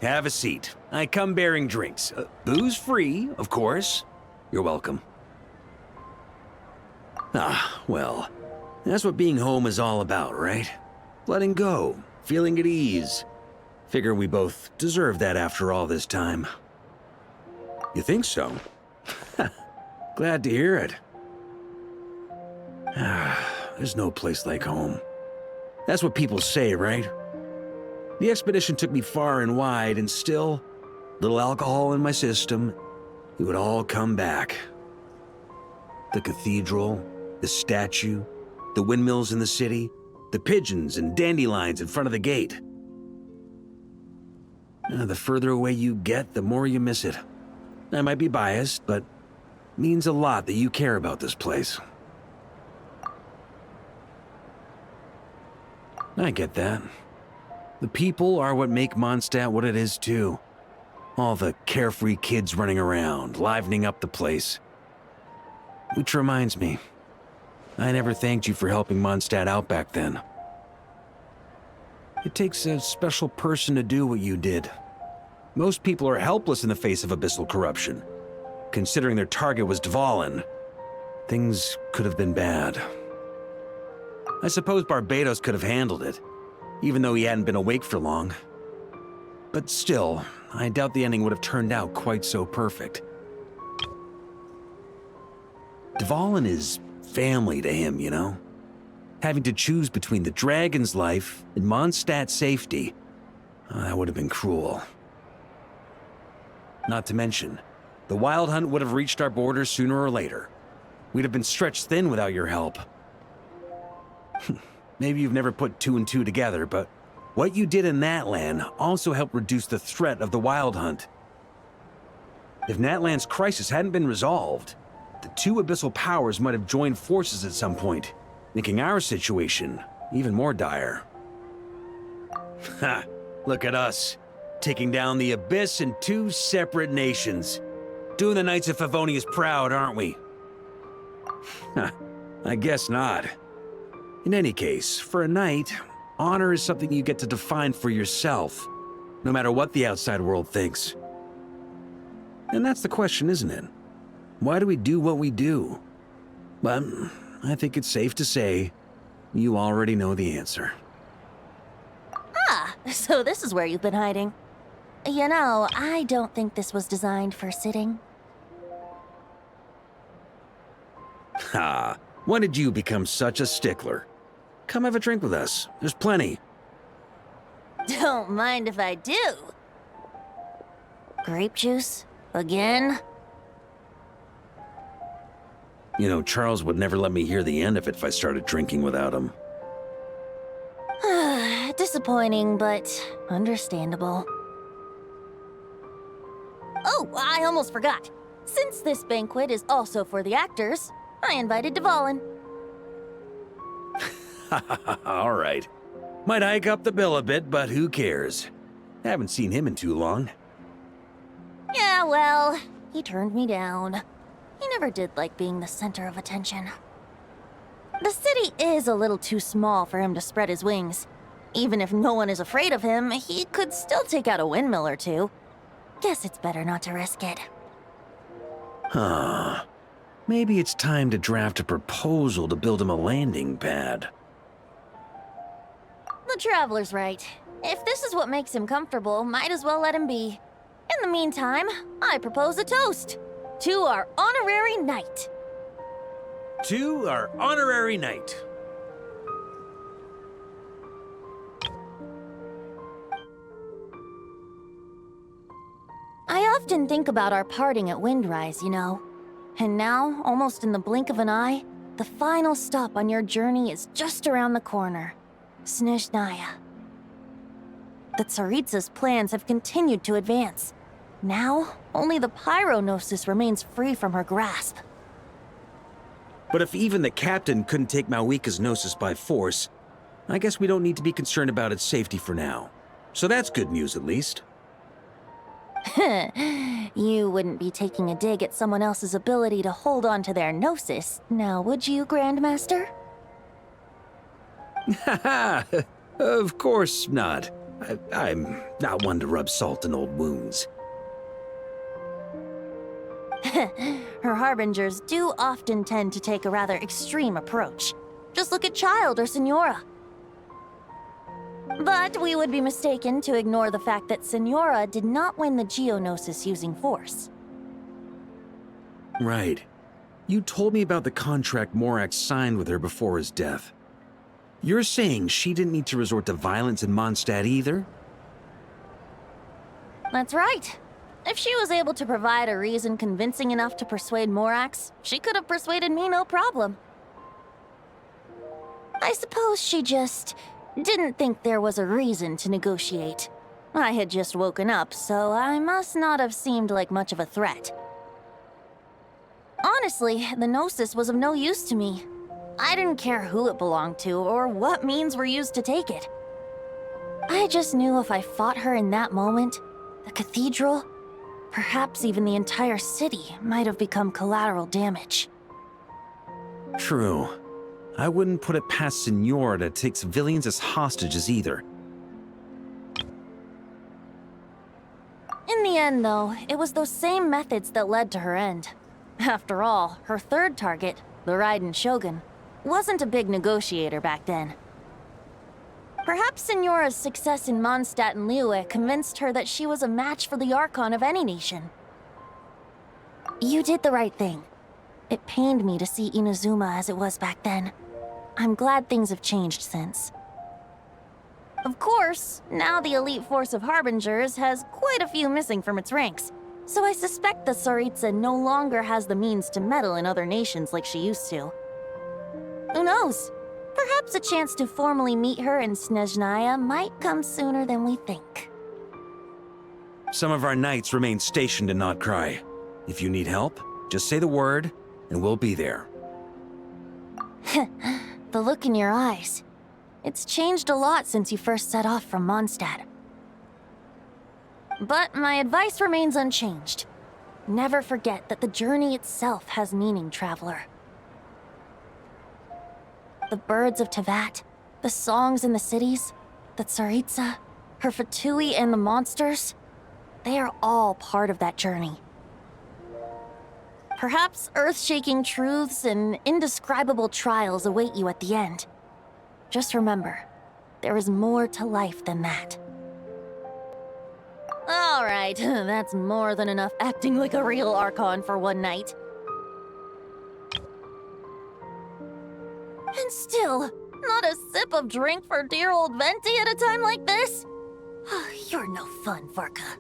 Have a seat. I come bearing drinks. Booze free, of course. You're welcome. Ah, well, that's what being home is all about, right? Letting go, feeling at ease. Figure we both deserve that after all this time. You think so? Glad to hear it. There's no place like home. That's what people say, right? The expedition took me far and wide, and still, little alcohol in my system, it would all come back. The cathedral, the statue, the windmills in the city, the pigeons and dandelions in front of the gate. The further away you get, the more you miss it. I might be biased, but it means a lot that you care about this place. I get that. The people are what make Mondstadt what it is, too. All the carefree kids running around, livening up the place. Which reminds me, I never thanked you for helping Mondstadt out back then. It takes a special person to do what you did. Most people are helpless in the face of abyssal corruption. Considering their target was Dvalin, things could have been bad. I suppose Barbados could have handled it, even though he hadn't been awake for long. But still, I doubt the ending would have turned out quite so perfect. Dvalin is family to him, you know? Having to choose between the dragon's life and Mondstadt's safety, that would have been cruel. Not to mention, the Wild Hunt would have reached our borders sooner or later. We'd have been stretched thin without your help. Maybe you've never put two and two together, but what you did in that land also helped reduce the threat of the Wild Hunt. If Natlan's crisis hadn't been resolved, the two abyssal powers might have joined forces at some point, making our situation even more dire. Ha! Look at us, taking down the Abyss in two separate nations. Doing the Knights of Favonius proud, aren't we? I guess not. In any case, for a knight, honor is something you get to define for yourself, no matter what the outside world thinks. And that's the question, isn't it? Why do we do what we do? But I think it's safe to say you already know the answer. Ah, so this is where you've been hiding. You know, I don't think this was designed for sitting. Ha! When did you become such a stickler? Come have a drink with us. There's plenty. Don't mind if I do. Grape juice? Again? You know, Charles would never let me hear the end of it if I started drinking without him. Disappointing, but understandable. Oh, I almost forgot. Since this banquet is also for the actors, I invited Dvalin. All right. Might hike up the bill a bit, but who cares? Haven't seen him in too long. Yeah, well, he turned me down. He never did like being the center of attention. The city is a little too small for him to spread his wings. Even if no one is afraid of him, he could still take out a windmill or two. Guess it's better not to risk it. Huh. Maybe it's time to draft a proposal to build him a landing pad. The Traveler's right. If this is what makes him comfortable, might as well let him be. In the meantime, I propose a toast. To our honorary knight. To our honorary knight. I often think about our parting at Windrise, you know. And now, almost in the blink of an eye, the final stop on your journey is just around the corner. Snezhnaya. The Tsaritsa's plans have continued to advance. Now, only the Gnosis remains free from her grasp. But if even the captain couldn't take Malwika's Gnosis by force, I guess we don't need to be concerned about its safety for now. So that's good news, at least. You wouldn't be taking a dig at someone else's ability to hold on to their Gnosis, now would you, Grandmaster? Haha, of course not. I'm not one to rub salt in old wounds. Her harbingers do often tend to take a rather extreme approach. Just look at Child or Signora. But we would be mistaken to ignore the fact that Signora did not win the Gnosis using force. Right. You told me about the contract Morax signed with her before his death. You're saying she didn't need to resort to violence in Mondstadt either? That's right. If she was able to provide a reason convincing enough to persuade Morax, she could have persuaded me no problem. I suppose she just didn't think there was a reason to negotiate. I had just woken up, so I must not have seemed like much of a threat. Honestly, the Gnosis was of no use to me. I didn't care who it belonged to or what means were used to take it. I just knew if I fought her in that moment, the cathedral, perhaps even the entire city, might have become collateral damage. True. I wouldn't put it past Signora to take civilians as hostages either. In the end, though, it was those same methods that led to her end. After all, her third target, the Raiden Shogun, wasn't a big negotiator back then. Perhaps Signora's success in Mondstadt and Liyue convinced her that she was a match for the archon of any nation. You did the right thing. It pained me to see Inazuma as it was back then. I'm glad things have changed since. Of course, now the elite force of Harbingers has quite a few missing from its ranks, so I suspect the Tsaritsa no longer has the means to meddle in other nations like she used to. Who knows? Perhaps a chance to formally meet her in Snezhnaya might come sooner than we think. Some of our knights remain stationed in Notcry. If you need help, just say the word, and we'll be there. The look in your eyes. It's changed a lot since you first set off from Mondstadt. But my advice remains unchanged. Never forget that the journey itself has meaning, traveler. The birds of Tevat, the songs in the cities, the Tsaritsa, her Fatui and the monsters, they are all part of that journey. Perhaps earth-shaking truths and indescribable trials await you at the end. Just remember, there is more to life than that. All right, that's more than enough acting like a real archon for one night. And still, not a sip of drink for dear old Venti at a time like this? You're no fun, Varka.